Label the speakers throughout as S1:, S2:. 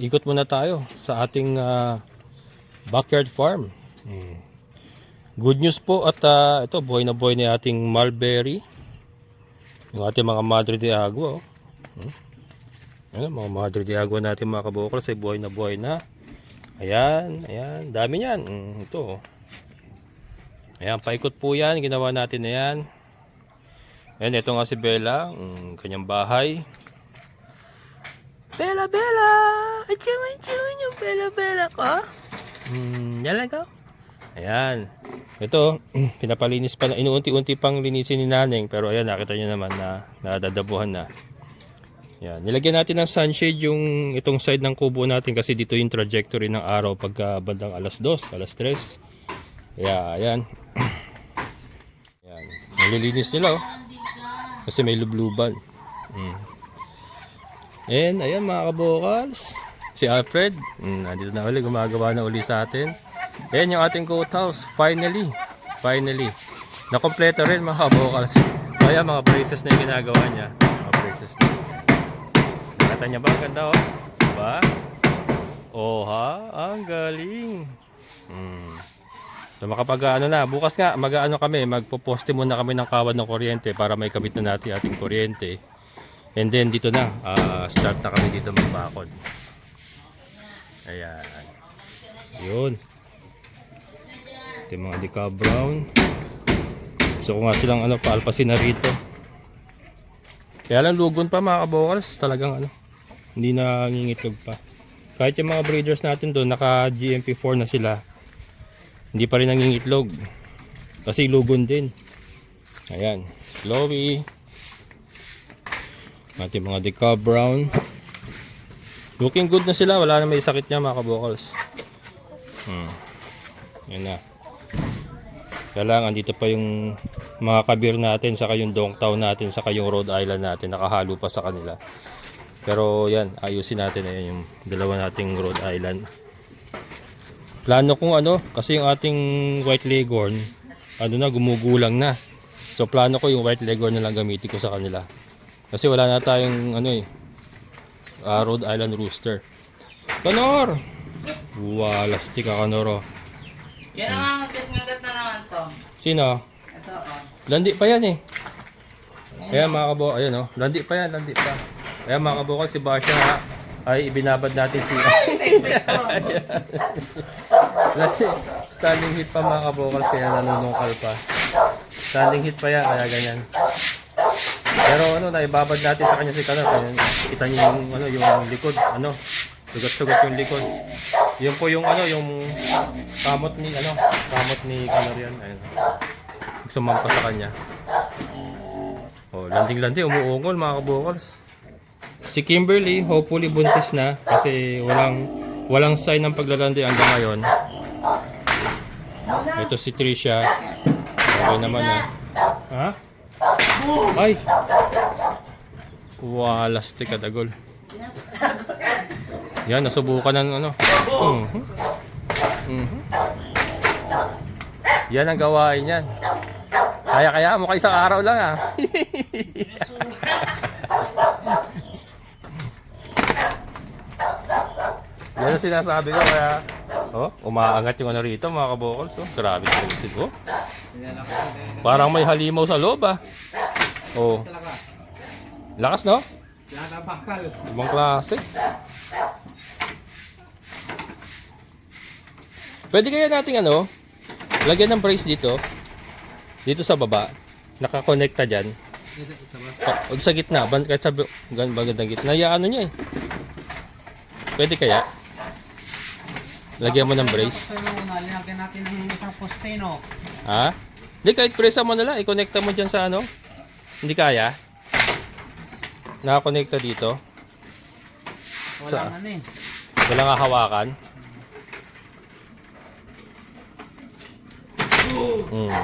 S1: ikot muna tayo sa ating backyard farm. Good news po at ito buhay na ating mulberry. Yung ating mga Madre de Agua. Ayan, mga Madre de Agua natin mga kabokals ay buhay na. Ayan, ayan, dami niyan. Ito. Ayan, paikot po yan. Ginawa natin na yan. Ayan, ito nga si Bella. Kanyang bahay. Bella! Achung yung Bella ko. Yan lang ko. Ayan. Ito, pinapalinis pa na. Inuunti-unti pang linisin ni Naneng. Pero ayan, nakita nyo naman na nadadabuhan na. Ayan. Nilagyan natin ng sunshade yung itong side ng kubo natin. Kasi dito yung trajectory ng araw pagka bandang alas 2, alas 3. Ayan. Ayan. Nalilinis nila oh. Kasi may lubluban. And ayan mga kabokals, si Alfred nandito na ulit, gumagawa na uli sa atin. Ayan yung ating goat house. Finally nakompleto rin mga kabokals. Kaya mga braces na yung ginagawa niya. Mga braces na. Nakita niya ba? Ang ganda oh. Diba? Oh ha? Ang galing. So makapag na, bukas nga magpoposte muna kami ng kawad ng kuryente para may kabit na natin ating kuryente. And then dito na, start na kami dito magbakod. Ayan. Yun. Ito yung mga decaf brown. Gusto ko nga silang paalpasin na rito. Kaya lang lugon pa mga kabokals, talagang hindi na ngingitlog pa. Kahit yung mga breeders natin doon, naka GMP4 na sila. Hindi pa rin nangingitlog. Kasi lugon din. Ayan. Chloe. Ating mga decaf brown. Looking good na sila. Wala na may sakit niya mga kabokals. Yan na. Kailangan dito pa yung mga kabir natin, saka yung Dongtao natin, saka yung Rhode Island natin. Nakahalo pa sa kanila. Pero yan, ayusin natin. Ayan yung dalawa nating Rhode Island. Plano kong kasi yung ating white leghorn gumugulang na. So plano ko yung white leghorn na lang gamitin ko sa kanila. Kasi wala na tayong Rhode Island rooster. Kanor! Lastik ka Kanor oh.
S2: Yan ang ngagat na naman to.
S1: Sino?
S2: Ito oh.
S1: Landi pa yan eh. Ayan mga kabokal, ayan oh. Landi pa. Ayan mga kabokal, si Basha ay ibinabad natin si Kasi standing hit pa mga kabokals, kaya nanunungkal pa. Standing hit pa yan, kaya ganyan. Pero naibabad natin sa kanya si Kanor. Kita niyo yung likod, sugat-sugat yung likod. Yun po yung yung kamot ni Kanor yan. Ayun. Sumampa sa kanya. Oh, landing-landing, umuungol mga kabokals. Si Kimberly, hopefully buntis na kasi walang sign ng paglalandi hanggang ngayon. Ito si Trisha. Okay naman ha? Ay! Lastik ka dagol. Yan, nasubukan ng Yan ang gawain yan. Kaya mo isang araw lang ha. Yan ang sinasabi ko, kaya umaangat yung rito mga kabokals. Grabe sa isip ko. Parang may halimaw sa loob Oh. Lakas no? Ibang klase. Pwede kaya nating lagyan ng brace dito sa baba. Nakakonekta dyan. O sa gitna, kahit sa bagandang gitna. Niya eh. Pwede kaya? Lagyan mo ng brace.
S2: Lagyan natin ng isang poste, no?
S1: Ha? Hindi, kahit presa mo na lang. I-connecta mo dyan sa Hindi kaya? Nakakonekta dito.
S2: Wala nga
S1: Wala nga hawakan.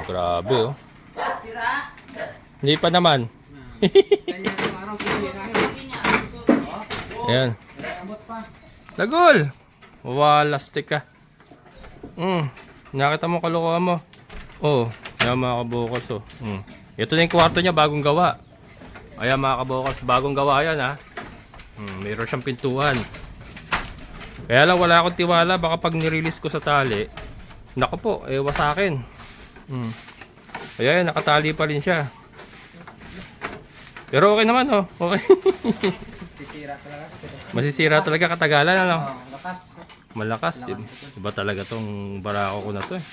S1: Grabe oh.
S2: Tira?
S1: Hindi pa naman. Ayan. Lagol! Lastik ka. Nakita mo kalokohan mo. Yan mga kabokals Ito na yung kwarto niya, bagong gawa. Ayan mga kabokals, bagong gawa yan Mayroon siyang pintuan. Kaya lang wala akong tiwala, baka pag nirelease ko sa tali, naku po, wasakin. Kaya yan, nakatali pa rin siya. Pero okay naman, oh. Okay.
S2: Sisira talaga.
S1: Masisira talaga katagalan, ano?
S2: Lakas.
S1: Malakas. Iba talaga tong barako ko na to, eh.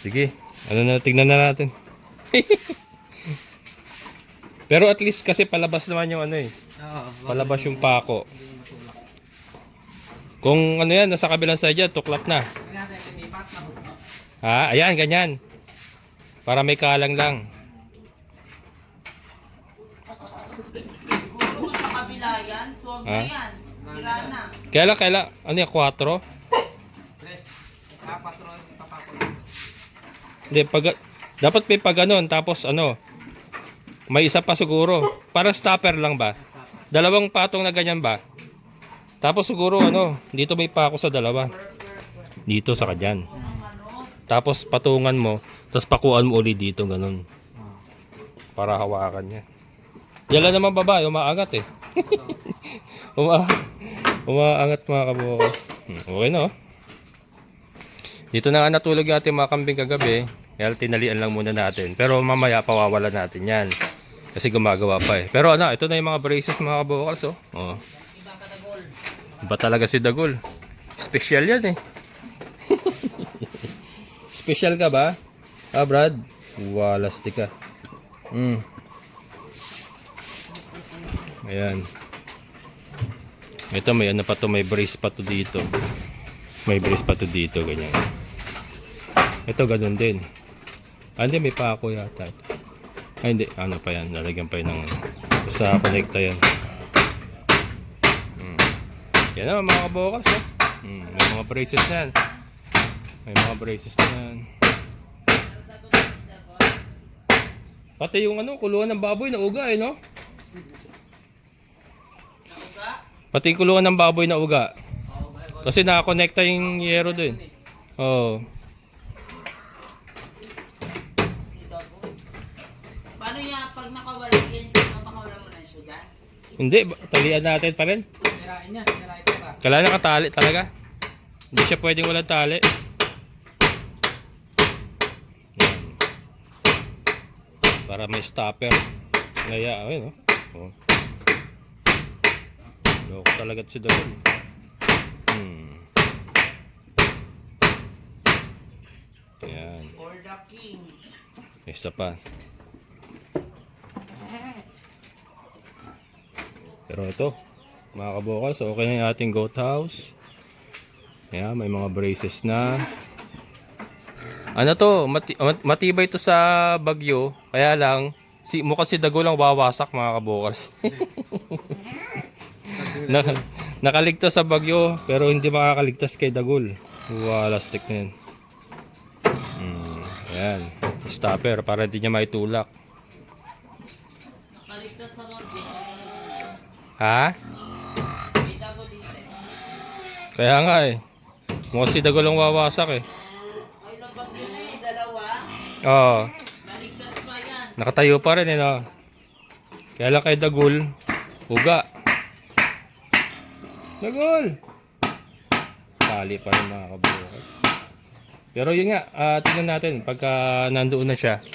S1: Sige, ano na, tignan na natin. Pero at least kasi palabas naman yung ano, eh. Palabas yung pako. Kung ano yan, nasa kabilang side yan, tuklap na. Ha? Ayan, ganyan. Para may kalang lang.
S3: Siguro sa kabila yan, suwag na yan. Sira na.
S1: Kailan? Ano yan, 4? Hindi, dapat may pag ganon, tapos ano, may isa pa siguro. Parang stopper lang ba? Dalawang patong na ganyan ba? Tapos siguro ano, dito may pako sa dalawa. Dito sa kadyan. Tapos patungan mo, tapos pakuan mo ulit dito, ganun. Para hawakan niya. Yan lang naman babae, umaangat eh. Umaangat mga kabukas. Okay na, oh. Dito na nga natulog natin mga kambing kagabi. Kaya tinalian lang muna natin. Pero mamaya pawawalan natin yan. Kasi gumagawa pa eh. Pero ano, ito na yung mga braces mga kabukals, oh. Oh. Iba talaga si Dagol. Special yan eh. Special ka ba? Ah, Brad? Walastik ka. Ayan. Ito may ano pa to, may brace pa to dito. May brace pa to dito, ganyan. Ito ganun din. Ah, hindi, may pako yata. Ay, hindi. Ano pa yan? Lalagyan pa yun ng sa connecta yan. Yan naman mga kabukas, eh. May mga braces na yan. May mga braces na yan. Pati yung ano, kulungan ng baboy na uga, eh, no? Pati yung kulungan ng baboy na uga. Kasi nakakonekta yung yero dun. Oo.
S3: Paano yan pag nakawala yan, napakawala mo na siya dyan?
S1: Hindi, talian natin pa rin.
S2: Sirain niya, sirain ito ka.
S1: Kailangan nakatali talaga. Hindi siya pwedeng walang tali. Yan. Para may stopper. Ngaya, ayun, oh. Loko talaga si Dagol. Ayan.
S3: For the king.
S1: Isa pa. Pero ito, mga kabukals, okay na yung ating goat house. Ayan, may mga braces na. Ano to, matibay to sa bagyo. Kaya lang, mukhang si Dagol ang wawasak mga kabukals. Nakaligtas sa bagyo, pero hindi makakaligtas kay Dagol. Walastik na yan. Ayan, stopper para hindi niya maitulak.
S3: Kaligtas sa norte.
S1: Ha?
S3: May dago dito.
S1: Kaya nga eh. Mukhang si Dagol ang wawasak eh.
S3: Ay, labag yun eh, dalawa.
S1: Oo.
S3: Kaligtas pa yan.
S1: Nakatayo pa rin eh, no? Kaya lang kay Dagol, uga. Dagol! Tali pa rin mga kabukas. Pero yun nga, tingnan natin pagka nandoon na siya.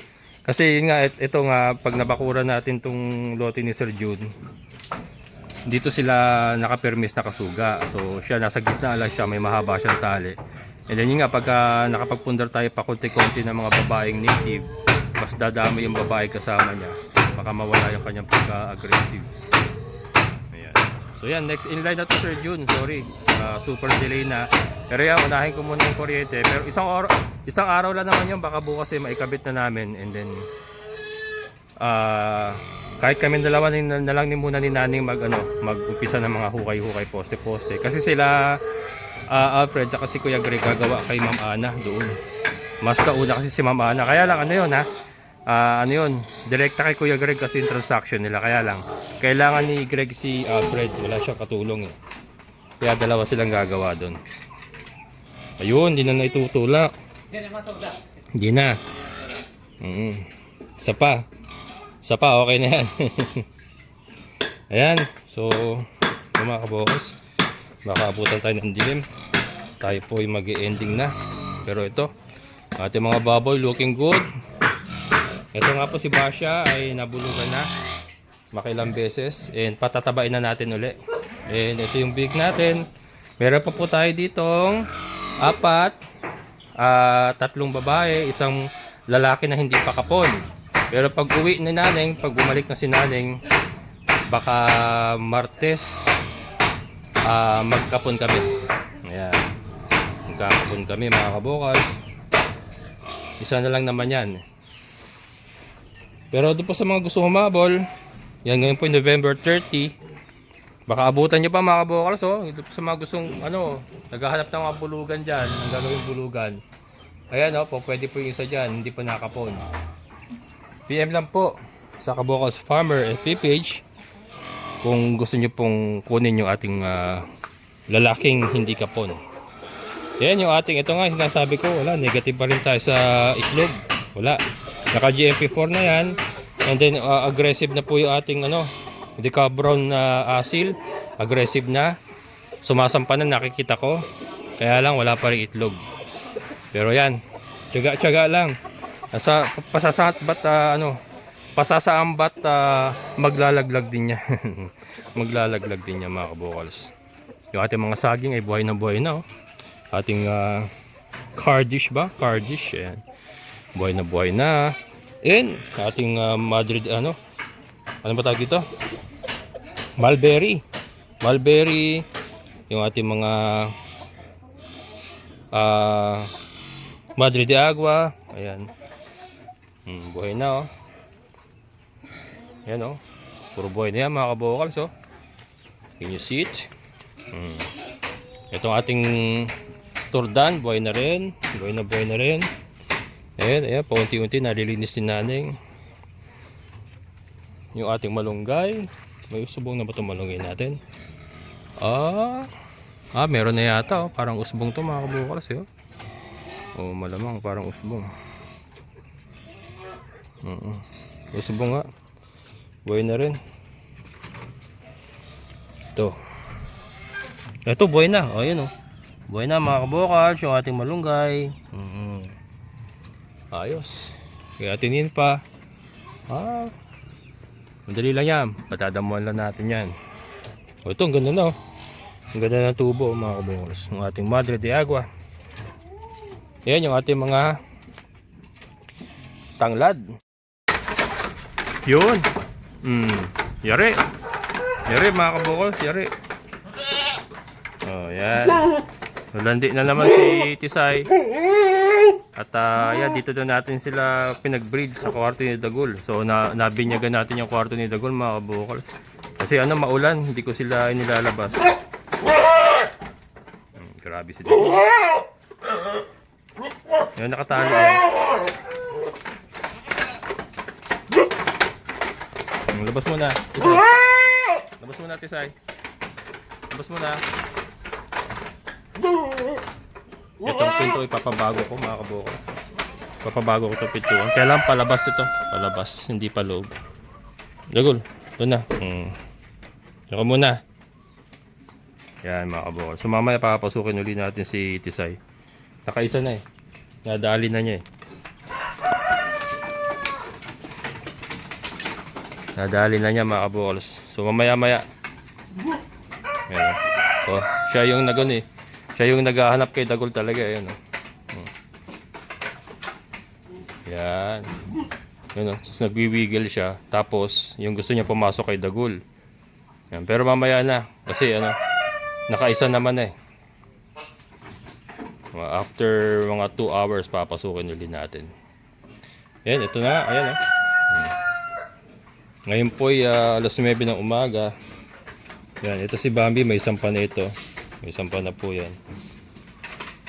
S1: Kasi yun nga, ito nga, pag nabakura natin tong lote ni Sir June, dito sila nakapermis nakasuga. So siya nasa gitna lang siya, may mahaba siyang tali. And then yun nga, pagka nakapagpundar tayo pa konti-konti ng mga babaeng native, mas dadami yung babae kasama niya. Baka mawala yung kanyang pagka-aggressive. Ayan. So yan, next in line na to Sir June. Sorry, super delay na. Pero yan, unahin ko muna yung kuryente. Pero isang araw lang naman yun. Baka bukas maikabit na namin. And then kahit kami dalawa na lang muna ni Naning mag-umpisa ng mga hukay-hukay poste-poste. Kasi sila Alfred at si Kuya Greg gagawa kay Ma'am Ana doon. Mas nauna kasi si Ma'am Ana. Kaya lang ano yun ha? Ano yun? Direkta kay Kuya Greg kasi yung transaction nila. Kaya lang kailangan ni Greg si Alfred. Wala siyang katulong eh. Kaya dalawa silang gagawa doon. Ayun, hindi na naitutulak. Hindi na. Isa pa, okay na yan. Ayan, so So mga kabokals, baka abutan tayo ng dilim. Tayo po ay mag-ending na. Pero ito, ating mga baboy looking good. Ito nga po si Basha ay nabulugan na makilang beses. And patatabain na natin uli. And ito yung big natin. Meron pa po tayo ditong 4, 3 babae, isang lalaki na hindi pa kapon. Pero pag uwi ni Naneng, pag bumalik na si Naneng, baka Martes magkapon kami. Ayan. Magkakapon kami mga kabokals. Isa na lang naman yan. Pero doon po sa mga gusto humabol, yan ngayon po November 30. Baka abutan nyo pa mga kabokals. Oh. Doon po sa mga gustong naghahanap ng mga bulugan dyan, ang gagawing bulugan. Ayan po, pwede po yung isa dyan, hindi pa nakapon. PM lang po sa Kabokals Farmer FB page kung gusto nyo pong kunin yung ating lalaking hindi kapon. Yan yung ating, ito nga sinasabi ko, wala, negative pa rin tayo sa itlog. Wala, naka GMP4 na yan. And then aggressive na po yung ating Deca Brown na asil. Aggressive na, sumasampa na, nakikita ko. Kaya lang wala pa rin itlog. Pero yan, tiyaga-tiyaga lang. Pasasaambat maglalaglag din niya. Maglalaglag din niya mga kabokals. Yung ating mga saging ay buhay na oh. Ating Cardish ba? Cardish, ayan. Buhay na. And ating Madrid, ano ba tawag ito? Mulberry. Yung ating mga Madre de Agua. Ayan. Buhay na oh. Ayan oh. Puro buhay na yan mga kabokals oh. Can you see it? Itong ating Turdan, buhay na rin. Buhay na rin. Ayan, paunti-unti nalilinis din Naneng. Yung ating malunggay. May usbong na ba itong malunggay natin? Meron na yata oh. Parang usbong to mga kabokals eh oh. Oh, malamang parang usbong. Usbong nga. Buhay na rin. Ito buhay na. Oh, yun oh. Buhay na mga kabokals, yung ating malunggay. Ayos. Kaya tinin pa. Madali lang yan. Patadamuan lang natin yan. O ito, ang ganda na oh. Ang ganda ng tubo mga kabokals. Yung ating Madre de Agua. Ayan yung ating mga tanglad. Yun. Yari mga kabokals, yari. Oh, yan. Nalandi na naman si Tisay. At yan, dito doon natin sila pinag-breed sa kwarto ni Dagul. So nabinyagan natin yung kwarto ni Dagul mga kabokals. Kasi maulan, hindi ko sila inilalabas. Grabe si Dagul. Yan, nakatalo. Labas mo na, Tisay. Labas mo na, Tisay. Labas mo na. Itong pinto ipapabago ko mga kabokals. Papabago ko itong pintuan. Kailangan palabas ito. Palabas, hindi pa loob. Dagul, ito na. Ito muna. Yan mga kabokals. So mamaya papasukin ulit natin si Tisay. Nakaisa na eh. Nadali na niya eh. Nadali na niya mga kabokals. So mamaya. Ayan. Oh, siya yung eh. Siya yung naghahanap kay Dagul talaga. Ayan oh. Yan. Yun oh. So, nagwiwiggle siya. Tapos yung gusto niya pumasok kay Dagul. Yan. Pero mamaya na. Kasi nakaisa naman eh. After mga 2 hours papasukin ulit natin. Ayan, ito na. Ayan oh. Ngayon po ay alas 9 ng umaga. Yan, ito si Bambi, may sampa na ito. May sampa na po yan.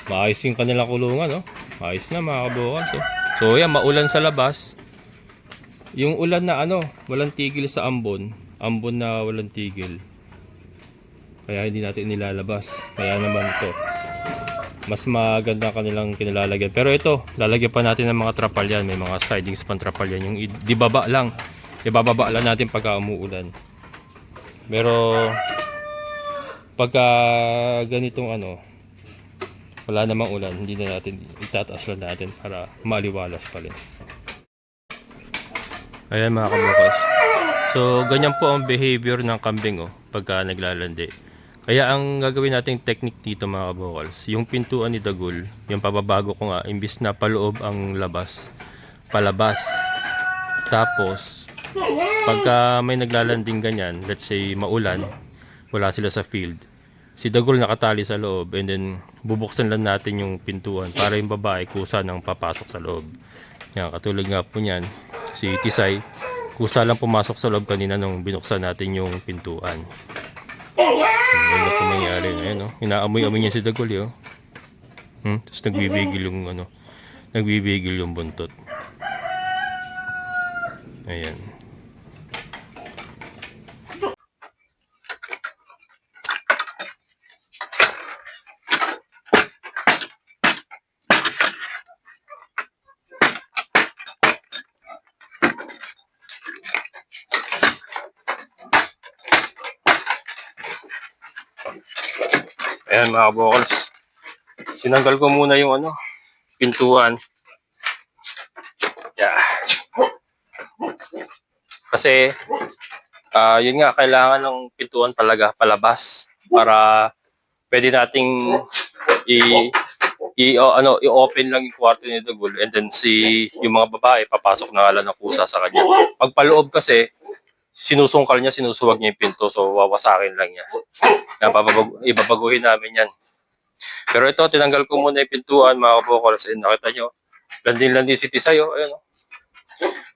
S1: Maayos yung kanilang kulungan, no? Maayos na mga kabokals. So yan, maulan sa labas. Yung ulan na walang tigil sa ambon. Ambon na walang tigil. Kaya hindi natin nilalabas. Kaya naman ito. Mas maganda kanilang kinilalagyan. Pero ito, lalagyan pa natin ng mga trapalyan. May mga sidings pang trapalyan. Yung dibaba lang. Ibababa lang natin pagka umuulan. Pero pagka ganitong ano, wala namang ulan, hindi na natin itataas lang natin para maliwalas pa rin. Ayan mga kabukas. So ganyan po ang behavior ng kambing pagka naglalandi. Kaya ang gagawin nating technique dito mga kabukals, yung pintuan ni Dagul, yung pababago ko nga, imbis na paloob ang labas, palabas. Tapos pagka may naglalanding ganyan, let's say maulan, wala sila sa field, si Dagul nakatali sa loob, and then bubuksan lang natin yung pintuan para yung babae kusa nang papasok sa loob. Yan, katulad nga po niyan, si Tisay kusa lang pumasok sa loob kanina nung binuksan natin yung pintuan. Ayun na po nangyari. Ayun, inaamoy-amoy niya si Dagul tapos nagbibigil yung nagbibigil yung buntot. Ayan. Ayan mga kabukals, sinanggal ko muna yung pintuan. Yeah. Kasi yun nga, kailangan ng pintuan talaga palabas para pwede nating i-open lang yung kwarto ni Dagul, and then yung mga babae papasok na nga lang ng kusa sa kanya. Pag paloob kasi, sinusungkal niya, sinusuwag niya yung pinto, so wawasakin lang niya. Ibabaguhin namin yan. Pero ito, tinanggal ko muna yung pintuan mga kabukals, and nakita nyo, landing si Tisay, ayun.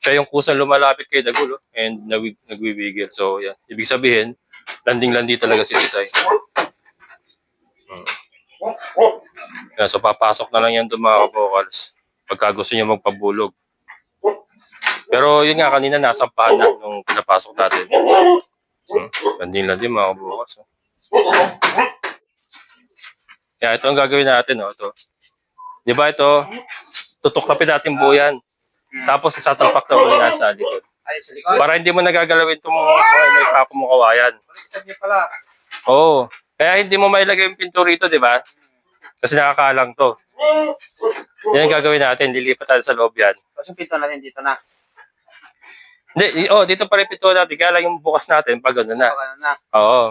S1: Siya yung kusang lumalapit kay Dagul, and nagwibigil. So yan, ibig sabihin, landing talaga si Tisay. Yan, so papasok na lang yan doon mga kabukals pagka gusto niya magpabulog. Pero yun nga, kanina nasampahan na nung pinapasok natin. Landing mga kabukals. Yan, ito ang gagawin natin. Ito. Di ba ito, tutuklapin natin buo yan. Tapos isasampak na ulit yan sa likod.
S2: Ay, sa likod.
S1: Para hindi mo nagagalawin itong mga ipako mo kawayan.
S2: Pala.
S1: Oo. Kaya hindi mo mailagay yung pinto rito, di ba? Kasi nakakalang to. Yan ang gagawin natin. Lilipat natin sa loob yan.
S2: Tapos yung pinto natin dito na.
S1: Hindi, dito pa rin pinto natin. Kaya lang yung bukas natin pag gano'n na.
S2: Ano na.
S1: Oo.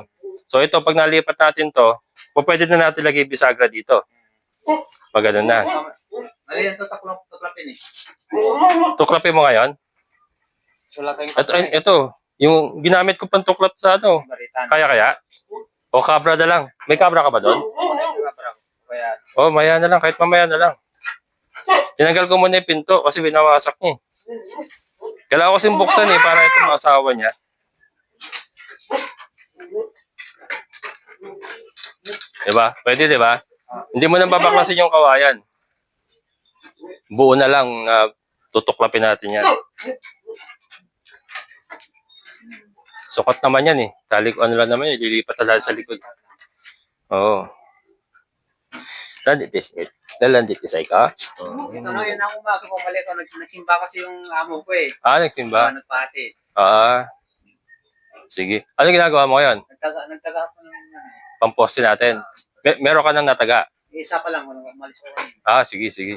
S1: So ito, pag nalipat natin to, pwede na natin lagay bisagra dito. Pag gano'n na.
S2: Ano yan, tutuklapin eh.
S1: Tuklapin mo ngayon?
S2: Wala tayong
S1: Ito, yung ginamit ko pang tuklap sa
S2: baritan.
S1: Kaya? O kabra na lang. May kabra ka ba doon?
S2: Kaya,
S1: Maya na lang. Kahit mamaya na lang. Tinanggal ko muna yung pinto kasi binawasak niya. Kailangan ko kasing buksan para itong asawa niya. Diba? Pwede, diba? Hindi mo nang babaklasin yung kawayan. Buo na lang na tutuklapin natin yan. Sukat naman yan Ano lang naman lilipat na sa likod. Oo. Landitisay ka?
S2: yan ang umaga ko mali ko. Nagsimba kasi yung amo ko eh.
S1: Nagsimba?
S2: Nagpati.
S1: Sige. Ano ginagawa mo ngayon?
S2: Nagtaga ko ng
S1: Pamposte natin. Meron ka nang nataga?
S2: isa pa lang. Umalis ko kanina.
S1: Sige.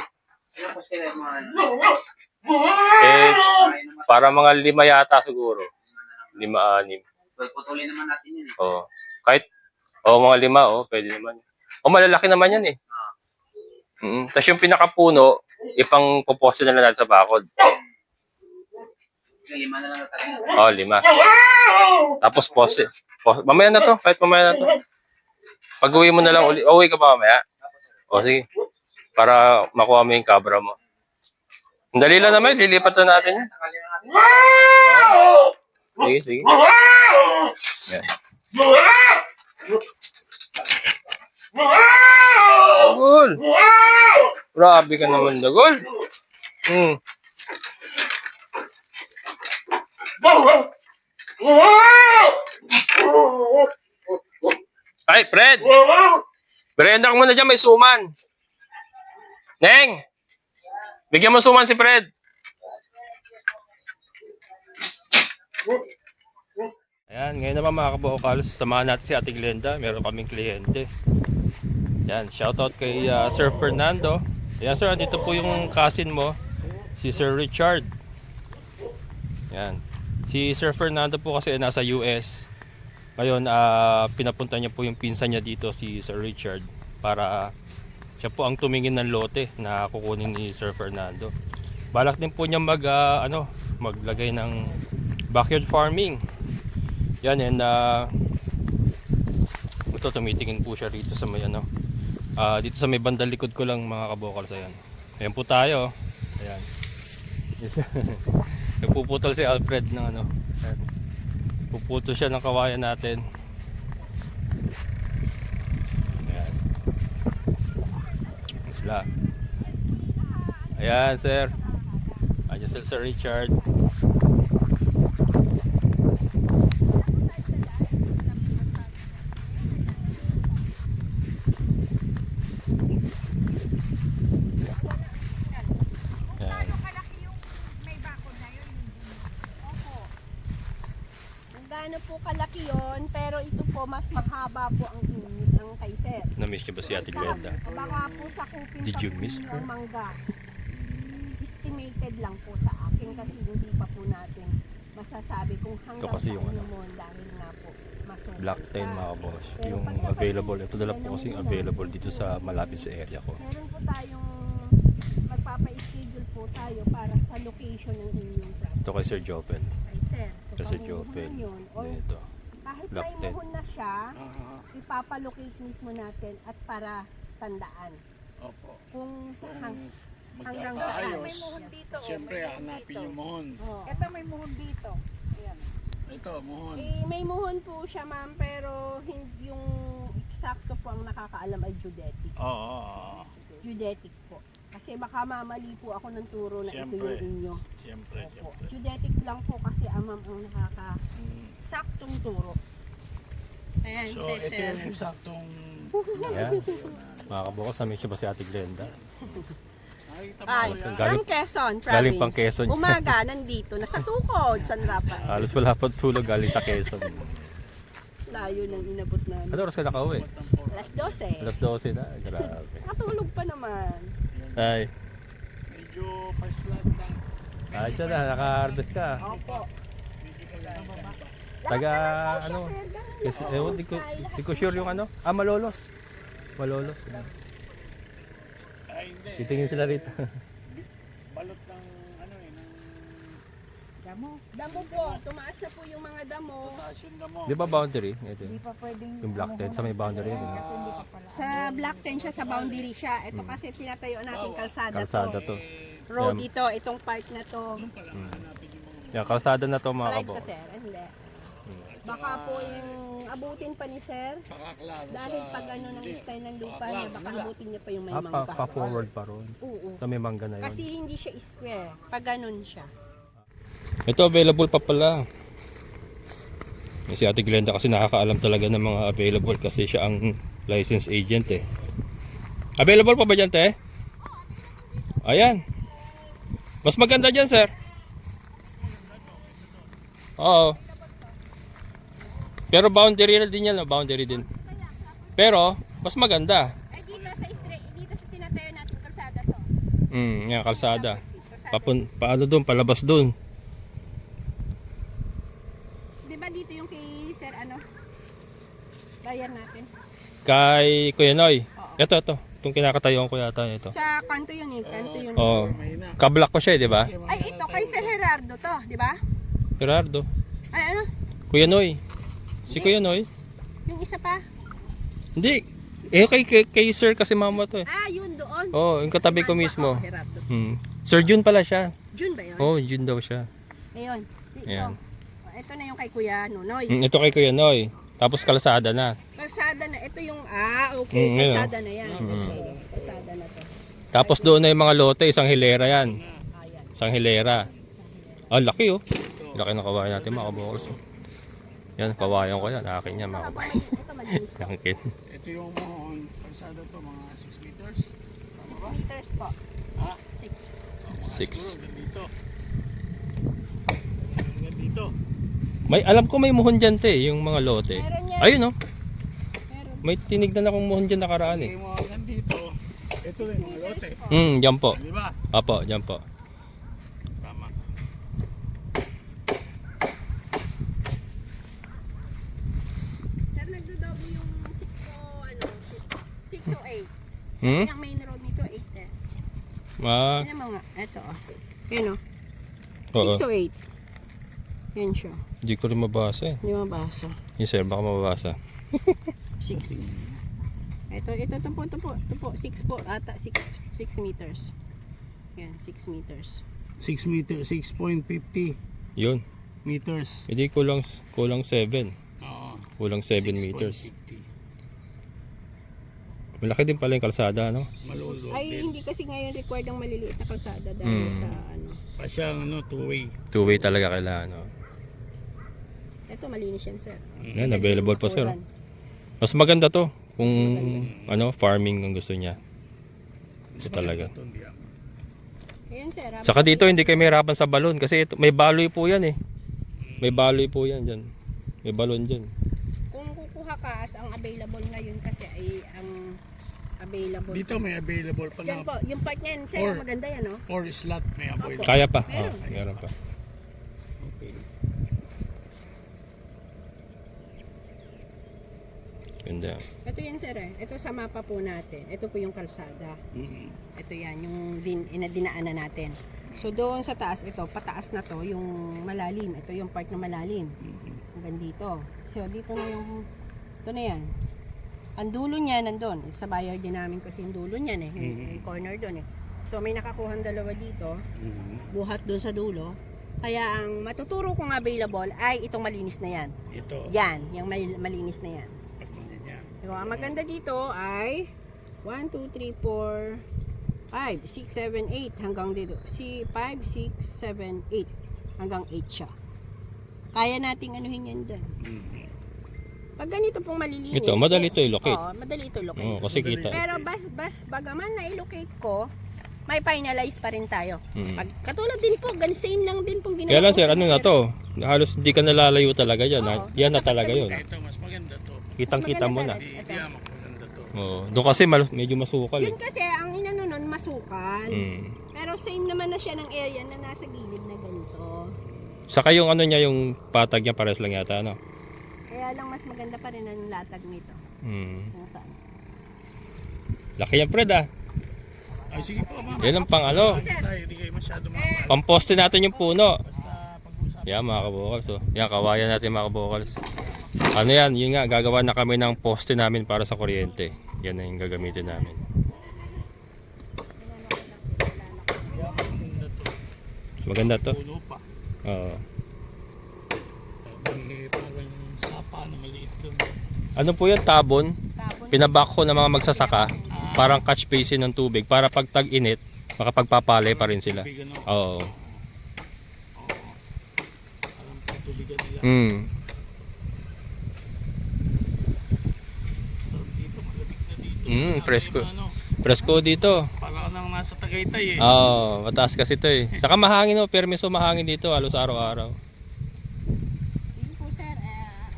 S2: Ano po sila yung mga
S1: Para mga 5 yata siguro. 5, 6.
S2: putulin naman natin yun eh.
S1: Kahit, mga 5, pwede naman. Malalaki naman yan Tapos yung pinakapuno, ipang poposte na lang natin sa bakod.
S2: Yung 5 na lang nataga.
S1: 5. Tapos poste. Mamaya na to, kahit mamaya na to. Pag-uwi mo na lang ulit. Uwi ka ba mamaya? Sige. Para makuha mo yung kabra mo. Ang dali lang naman, lilipat na natin yan. Sige. Yan. Dagul! Grabe ka naman, Dagul. Ay, Fred! Berenda ka muna dyan, may suman. Neng! Bigyan mo suman si Fred. Ayan Yan, ngayon naman mga kabokals, samahan natin si Ate Glenda. Meron kaming kliyente. Yan, shoutout kay Sir Fernando. Yan sir, dito po yung cousin mo, si Sir Richard. Yan. Si Sir Fernando po kasi nasa US. Ngayon, pinapunta niya po yung pinsan niya dito, si Sir Richard, para siya po ang tumingin ng lote na kukunin ni Sir Fernando. Balak din po niya maglagay ng backyard farming. Yan, and ito tumitingin po siya rito sa may dito sa may bandang likod ko lang mga kabokals. Ayan po tayo. Ayan. Nagpuputol si Alfred ng Ayan. Puputol siya ng kawayan natin. Ayan. Sila. Ayan sir. Ayan Sir Richard.
S4: Gaano po kalaki yon, pero ito po mas mahaba po ang init ng kay Sir.
S1: Na-miss niyo ba si Ate Glenda?
S4: Baka po sa kupin
S1: Did you miss her?
S4: ng mangga. Estimated lang po sa akin kasi hindi pa po natin masasabi kung hanggang
S1: Ito kasi
S4: saan
S1: yung
S4: mo dahil nga po masukal
S1: Black 10
S4: pa.
S1: mga boss.
S4: Pero
S1: Yung
S4: pagka
S1: available.
S4: po,
S1: Ito na lang po kasing available dito sa malapit sa area ko.
S4: Meron po tayong magpapa-schedule po tayo para sa location ng inyong project.
S1: Ito kay Sir Jopel.
S4: Kay Sir.
S1: Ito si Jopel.
S4: Yun, or
S1: Ito.
S4: kahit
S1: Black
S4: may muhon na siya, ipapalocate mismo natin at para tandaan
S5: Opo.
S4: kung saan hanggang
S5: Magkakaayos.
S4: saan.
S3: May muhon dito.
S5: Siyempre, hanapin yung muhon.
S4: Oh.
S3: Ito may muhon dito. Ayan.
S5: Ito, muhon.
S4: May muhon po siya ma'am, pero hindi yung eksakto po ang nakakaalam ay geodetic.
S5: Oo.
S4: Geodetic po. Kasi baka mamali po ako ng turo na ito
S5: Siyempre.
S4: yung inyo.
S5: Siyempre,
S4: Opo.
S5: siyempre.
S4: Geodetic lang po kasi amam ang nakaka-saktong turo. Ayan,
S5: So, ito yung eksaktong...
S1: Ayan. Mga kabukas, na-miss niyo ba si Ate Glenda?
S5: Nakita mo
S4: Ay,
S5: yan?
S1: Galing-
S4: from Quezon Province.
S1: galing pang Quezon.
S4: Umaga, nandito. Nasa tukod, San Rafael.
S1: Halos wala pa tulog galing sa Quezon.
S4: Layo ng inabot namin.
S1: Ano oras ka nakauwi?
S4: Alas 12.
S1: Alas 12 na. Grabe.
S4: Nakatulog pa naman.
S1: Ay.
S5: Medyo paslat lang.
S1: Ay, dyan na. Naka-harvest ka.
S4: Opo.
S1: Taga,
S4: Lahat
S1: ano?
S4: naman po siya, sir. Ganun
S1: Kasi,
S4: lang.
S1: ewan, di ko sure yung Malolos. Malolos.
S5: Ay, hindi.
S1: Titingin sila rito.
S5: Balot ng, ng
S4: Damo po. Tumaas na po yung mga damo.
S5: taas yung damo.
S1: Di ba boundary? Ito.
S3: Hindi pa pwedeng
S1: Yung black tent sa may boundary. Yun,
S3: kasi hindi pa pala.
S4: Sa Black 10 siya, sa boundary siya. Ito kasi tinatayo natin kalsada,
S1: Kalsada
S4: to.
S1: to.
S4: Road
S1: Yan.
S4: ito, itong part na to.
S1: Yan, kalsada na to mga
S4: Alive
S1: kabukas.
S4: sa sir, hindi. Baka po yung abutin pa ni sir.
S5: Pakaklaro
S4: Dahil
S5: sa...
S4: pag ano ng style ng lupa niya, baka abutin niya pa yung may
S1: Ah,
S4: mangga.
S1: pa-forward pa ron.
S4: Oo.
S1: Sa may mangga na yun.
S4: Kasi hindi siya square. Pag ganun siya.
S1: Ito available pa pala. Si Ate Glenda kasi nakakaalam talaga ng mga available kasi siya ang license agent eh. Available pa ba dyan te? Ayan. Mas maganda dyan sir. Oo. Pero boundary din yan, no? Boundary din. Pero mas maganda.
S4: Ay dito sa tinatayo natin kalsada to.
S1: Yan kalsada. Paano doon, palabas doon.
S4: Di ba dito yung kay sir bayan natin?
S1: Kay Kuya Noy. Ito. Itong kinakatayon ko yata ito.
S4: Sa kanto yun eh. Kanto yun.
S1: Oo. Kablock ko siya, di ba?
S4: Ay ito kay Sir Gerardo to, di ba?
S1: Gerardo.
S4: Ay ano?
S1: Kuya Noy. Si Kuya Noy.
S4: Yung isa pa?
S1: Hindi. Kay Sir kasi mama to eh.
S4: Ah, yun doon.
S1: Oo, yung katabi ko
S4: Si Manwa,
S1: mismo.
S4: Gerardo.
S1: Sir Jun pala siya.
S4: Jun ba yun?
S1: Oo, Jun daw siya.
S4: Ayun. Ito.
S1: Ayan.
S4: Ito na yung kay Kuya Nonoy.
S1: Ito kay Kuya Noy. Tapos kalsada na.
S4: Kalsada na. Ito yung, okay.
S1: Yun,
S4: Kalsada na yan. Kalsada na to.
S1: Tapos doon na yung mga lote, isang hilera yan.
S4: Ayan.
S1: Isang hilera. Ah, laki oh. Laki ng kawayan natin mga kabukas. Yan, kawayan ko yan. Akin yan mga kabukas.
S4: Ito malinis to.
S1: Akin.
S5: Ito yung muhon. Kalsada to, mga 6 meters. Tama ba?
S4: Meters po.
S5: Ha?
S4: 6.
S1: 6.
S5: Siguro, ganito. Ganito.
S1: May, alam ko may muhon dyan te, yung mga lote.
S4: Meron yan.
S1: Ayun oh.
S4: Meron.
S1: May tinignan akong muhon dyan nakaraan eh.
S5: Hindi mo nandito. Ito rin mga lote.
S1: Dyan po.
S5: Di ba?
S1: Apo, dyan po.
S5: Tama.
S4: Sir, nagdodobo yung 6 o ano, 6 o 8.
S1: Hmm?
S4: Yung main road nito, 8 eh.
S1: Ah,
S4: Yan mga, eto oh. Yan o.
S1: oo.
S4: 6 o 8. Yan siya.
S1: Hindi ko rin mabasa eh.
S4: Hindi mabasa.
S1: Yung sir, baka mabasa.
S4: 6. Ito po. 6 po ata. 6 meters. Yan, 6 meters.
S5: 6 meters, 6.50
S1: Yun.
S5: meters.
S1: Hindi kulang 7.
S5: Oo.
S1: Kulang 7 meters.
S5: 6.50.
S1: Malaki din pala yung kalsada, no?
S5: Malulog
S4: Ay,
S5: din.
S4: hindi kasi ngayon required ang maliliit na kalsada dahil sa ano.
S5: Pa siyang ano, two-way.
S1: Two-way talaga kailangan, no?
S4: Ito, malinis yan, sir.
S1: Yan, available pa sir.
S4: Ulan.
S1: Mas maganda to kung ano, farming ang gusto niya. Ito talaga.
S5: Ito, hindi ako.
S4: Ayan, sir.
S1: Tsaka dito hindi kayo mahirapan sa balon kasi ito, may baloy po yan eh. May baloy po yan dyan. May balon dyan.
S4: Kung kukuha ka, ang available ngayon kasi ay ang available.
S5: Dito may available pa
S4: Yan
S5: na
S4: po, yung part niyan, sir,
S5: Or-
S4: maganda yan, no?
S5: 4 slot may available.
S1: Kaya pa.
S4: Meron.
S1: Oh, meron pa.
S5: Okay.
S1: Ganda.
S4: Ito yan, sir, eh. Ito sa mapa po natin. Ito po yung kalsada.
S5: Mhm.
S4: Ito yan, yung dinaanan natin. So doon sa taas, ito, pataas na to, yung malalim. Ito yung part na malalim. Hanggang dito. So dito na yung, ito na yan. Ang dulo niya nandun. Sa buyer din namin kasi yung dulo niyan eh. Yung corner doon eh. So may nakakuhang dalawa dito.
S5: Mhm.
S4: Buhat doon sa dulo. Kaya ang matuturo kong available ay itong malinis na yan.
S5: Ito.
S4: Yan, yung malinis na yan.
S5: Pagkunin niya.
S4: So, ang maganda dito ay 1, 2, 3, 4, 5, 6, 7, 8 hanggang dito. Si 5, 6, 7, 8 hanggang 8 siya. Kaya nating anuhin yan dyan.
S5: Mhm.
S4: Pag ganito pong malilinis.
S1: Ito, madali ito i-locate.
S4: Oo, madali ito i-locate.
S1: Oo, kasi
S5: Madali.
S1: kita.
S4: Pero bagaman na i-locate ko, may finalize pa rin tayo. Pag, katulad din po, same lang din pong ginawa
S1: Kaya lang
S4: ko,
S1: sir, ano na to? Halos hindi ka nalalayo talaga yan.
S4: Oo.
S1: Yan na talaga yun.
S5: Ito mas maganda to.
S1: Kitang-kita mo na.
S4: Ito.
S5: Hindi mas maganda to.
S1: Oo. Doon kasi medyo masukal eh.
S4: Yun kasi, ang inano nun, masukal. Pero same naman na siya ng area na nasa gilid na ganito.
S1: Saka yung ano niya, yung patag niya pares lang yata, ano?
S4: Kaya lang mas maganda pa rin ang latag nito. Kung saan.
S1: Laki yan, Fred ah.
S5: Ay sige po ma'am.
S1: Yan ang pang ano.
S5: Tayo, hindi kayo masyado mahal.
S1: Pamposte natin yung puno.
S5: Basta pag-usap.
S1: Yan mga kabokals. Oh. Yan, kawayan natin mga kabokals. Ano yan, yun nga, gagawa na kami ng poste namin para sa kuryente. Yan na yung gagamitin namin. Maganda to.
S5: Puno pa.
S1: Oo.
S5: May parang sapa na maliit doon.
S1: Ano po yan, tabon?
S4: Tapon.
S1: Pinabak ko ng mga magsasaka. Parang catch basin ng tubig para pag tag-init, makapagpapalay pa rin sila.
S5: Tubig, ano?
S1: Oo.
S5: Parang tutubigan nila. So, dito, malamig na dito.
S1: Fresco.
S5: Ano,
S1: Presko dito.
S5: parang nang nasa Tagaytay eh.
S1: Oo, mataas kasi ito eh. Saka mahangin oh, permiso mahangin dito halos araw-araw.
S4: Sige po sir,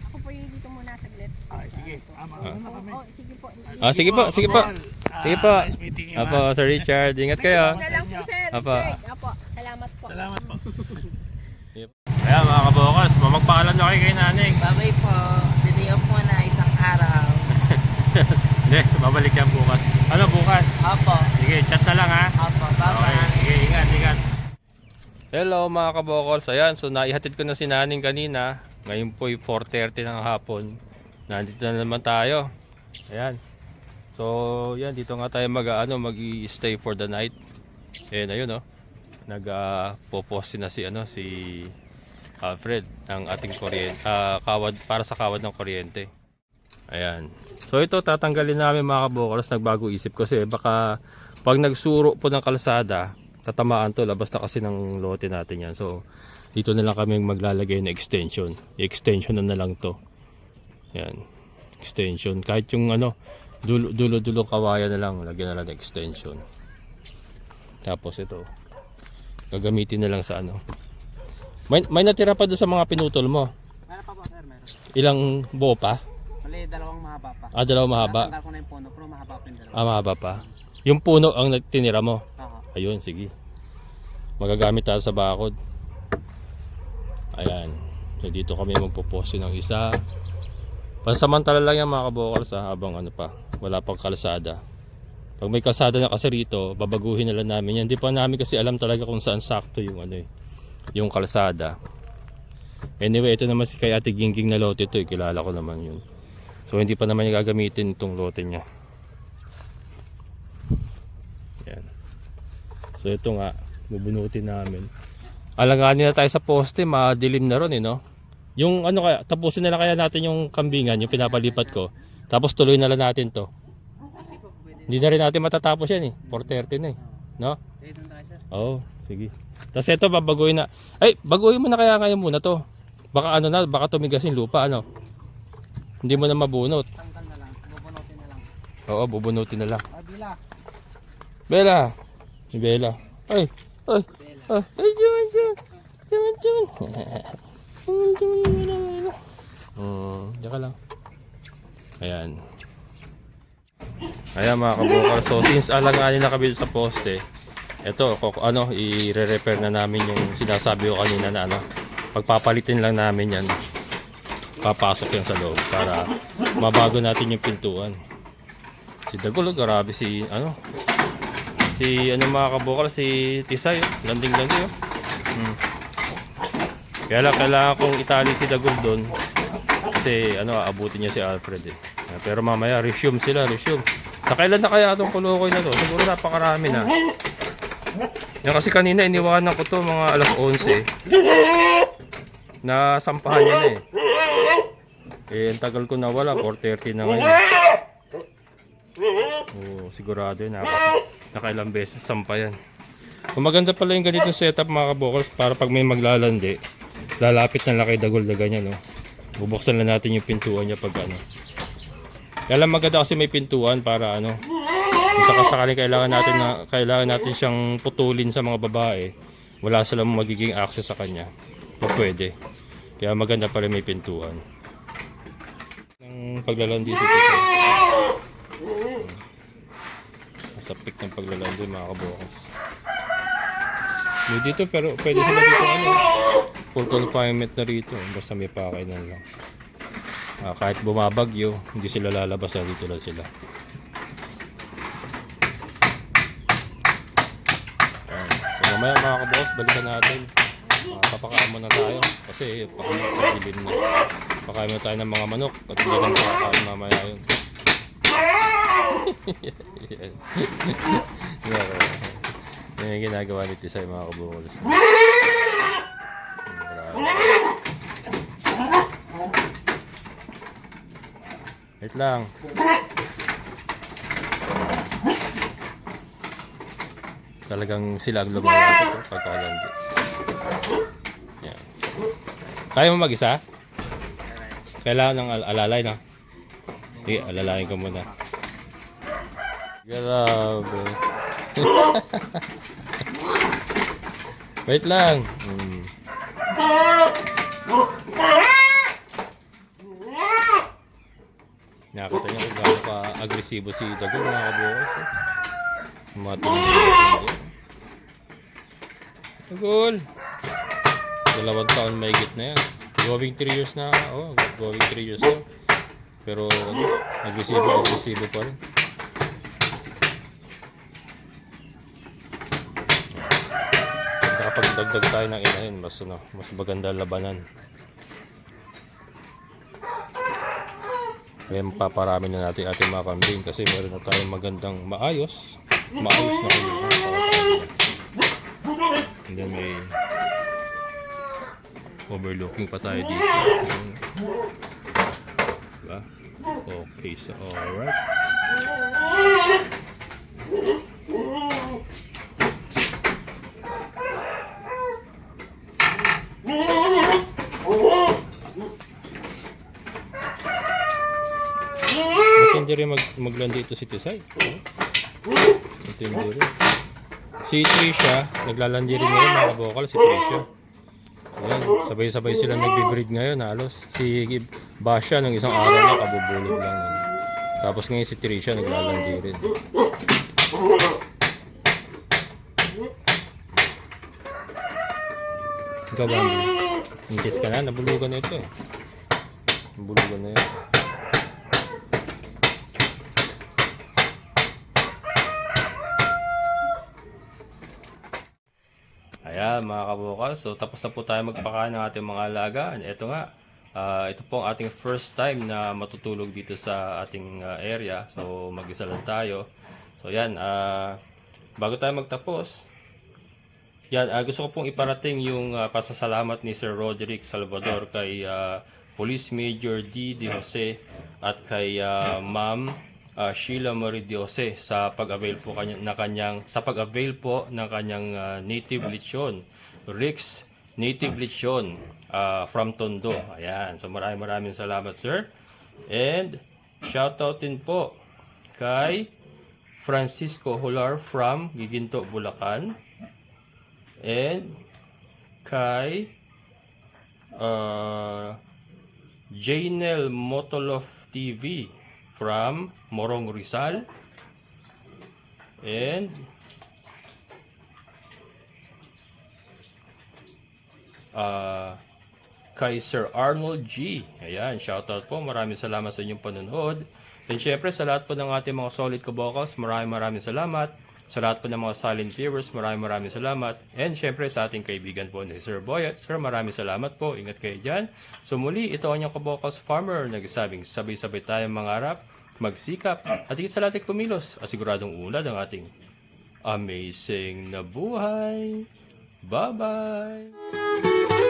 S4: ako po yung dito muna saglit.
S5: Ay, sige. Mauna kami.
S4: Oh, sige po.
S1: Sige po, sige po. Sige po.
S5: Nice meeting you.
S1: Apo, Sir Richard, ingat kayo.
S4: Na lang po sir.
S1: Apo.
S4: Apo, salamat po.
S5: Salamat po.
S1: Ayan mga kabokas, magpaalam na kayo kay Naning.
S3: Babay po. Day off muna isang araw.
S1: Hindi, babalik yan bukas. Ano bukas?
S3: Opo.
S1: Sige, chat na lang ha.
S3: Opo.
S1: Okay,
S3: Bye-bye.
S1: sige, ingat, ingat. Hello mga kabokals, ayan, so naihatid ko na si Naning kanina. Ngayon po 4:30 ng hapon. Nandito na naman tayo. Ayan. So, yan, dito nga tayo mag-i-stay for the night. Ayan, ayun oh. Nag-poposte na si Alfred ng ating kuryente, kawad para sa kawad ng kuryente. Ayan. So ito tatanggalin namin mga kabokals, nagbago isip kasi baka pag nagsuro po ng kalsada, tatamaan to, labas na kasi ng lote natin yan. So dito na lang kami maglalagay ng extension. I-extension na lang to. Ayan. Extension. Kahit yung dulo kawayan na lang, lagyan na lang ng extension. Tapos ito, gagamitin na lang sa May natira pa doon sa mga pinutol mo. Ilang buo pa?
S2: Mali, dalawang mahaba pa.
S1: Ah, dalawa mahaba.
S2: Natanggal ko na yung puno, pero mahaba pa yung dalawa.
S1: Ah, mahaba pa. Yung puno ang tinira mo.
S2: Oo.
S1: Ayun, sige. Magagamit tayo sa bakod. Ayan. So dito kami magpo-poste ng isa. Pansamantala lang yan mga kabokals habang ano pa, wala pang kalsada. Pag may kalsada na kasi rito, babaguhin na lang namin yan. Hindi pa namin kasi alam talaga kung saan sakto yung ano yung kalsada. Anyway, ito naman si kay Ate Gingging na lote to, kilala ko naman yun. So hindi pa naman niya gagamitin itong lote niya. Yan. So ito nga, bubunutin namin. Alanganin na tayo sa poste, madilim na ron no? Yung ano kaya, tapusin na lang kaya natin yung kambingan, yung pinapalipat ko. Tapos tuloy na lang natin to. Hindi na rin natin matatapos yan 4:30 na no? Oo, sige. Tapos ito babaguhin na. Ay, baguhin mo na kaya ngayon muna to. Baka ano na, baka tumigas yung lupa ano. Hindi mo na mabunot.
S2: Tanggal na lang, bubunutin na lang.
S1: Oo, bubunutin na lang.
S2: Ah, Bila.
S1: Bella. Si Bella. Ay, ay. Ay, Juman. Diyan ka lang. Ayan. Ayan mga kabukal. So since alanganin na kami sa poste, ito i-re-repair na namin yung sinasabi ko kanina na pagpapalitin lang namin yan. Papasok yan sa loob para mabago natin yung pintuan. Si Dagol, grabe si mga kabukal, si Tisay, landing-landing Kaya lang kailangan kong itali si Dagol doon kasi abutin niya si Alfred Pero mamaya resume. Nakailan na kaya itong kulukoy na to? Siguro napakarami na. Yan kasi kanina iniwanan ko to mga alas 11. Nasampahan niya na ang tagal ko nawala, 4:30 na ngayon. Sigurado yun nakailang beses sampayan. Kung maganda pala yung ganitong setup mga kabokals para pag may maglalandi, lalapit na lang kay Dagol na ganyan bubuksan na natin yung pintuan niya pag Kaya lang maganda kasi may pintuan para kung sakasakaling kailangan natin siyang putulin sa mga babae, wala silang magiging access sa kanya. Pwede. Kaya maganda pala may pintuan. Ng paglalandi sa dito. Nasa peak ng paglalandi mga kabokals. May dito pero pwede sila dito full confinement na rito basta may pakainan lang. Kahit bumabagyo hindi sila lalabas dito lang sila. So mamaya mga kabokals balikan natin. Papakain muna tayo kasi pakadilim na. Pakain muna tayo ng mga manok at hindi lang pakakain mamaya yun. Yan yung ginagawa ni Tisay mga kabukals. Wait lang. Talagang sila ang lumalapit pagkalandi. Yan. Kaya mo mag-isa? Kailangan ng alalay na. Sige, alalayin ko muna. Grabe. Wait lang. Nakita niyo kung gaano ka-agresibo si Dagol mga kabukals. Dagol! 2 taon mahigit na yan. Going 3 years na. Going 3 years na. Pero agresibo pa rin. Kapag dagdag tayo ng inahin, mas maganda labanan. Kaya mapaparami na natin ating mga kambing kasi meron na tayong magandang maayos na kulungan para sa kanila. And then may overlooking pa tayo dito. Diba? Okay, so alright. Hindi rin maglandi ito si Tisay. Ito hindi rin. Si Trisha, naglalandi rin ngayon mga kabokal si Trisha. Ayan, sabay-sabay sila nagbe-breed ngayon halos. Si Basya ng isang araw na kabubulig lang. Tapos ngayon si Tricia naglalandi rin. Ikaw ba? Ingkis ka na? Nabulugan na ito eh. Nabulugan na yun. Ayan mga kabukas, so tapos na po tayo magpakain ng ating mga alaga. Ito nga, ito po ang ating first time na matutulog dito sa ating area. So mag-isa lang tayo. So yan, bago tayo magtapos, yan, gusto ko pong iparating yung pasasalamat ni Sir Roderick Salvador kay Police Major D. De Jose at kay Ma'am Sheila Marie De Jose sa pag-avail po ng kanyang native lechon, Rick's native lechon from Tondo. Ayan, so maraming salamat sir. And shoutout din po kay Francisco Hular from Giginto, Bulacan. And kay Janel Motolof TV from Morong Rizal. And kay Sir Arnold G. Ayan, shoutout po. Maraming salamat sa inyong panonood. And syempre sa lahat po ng ating mga solid kabokals, maraming salamat. Sa lahat po ng mga silent viewers, maraming salamat. And syempre sa ating kaibigan po ni Sir Boyet. Sir, maraming salamat po. Ingat kayo dyan. So muli, ito ang inyong kabokals farmer. Nagsasabing sabay-sabay tayong mangarap, magsikap, at higit sa lahat kumilos. At siguradong unlad ang ating amazing na buhay. Bye-bye!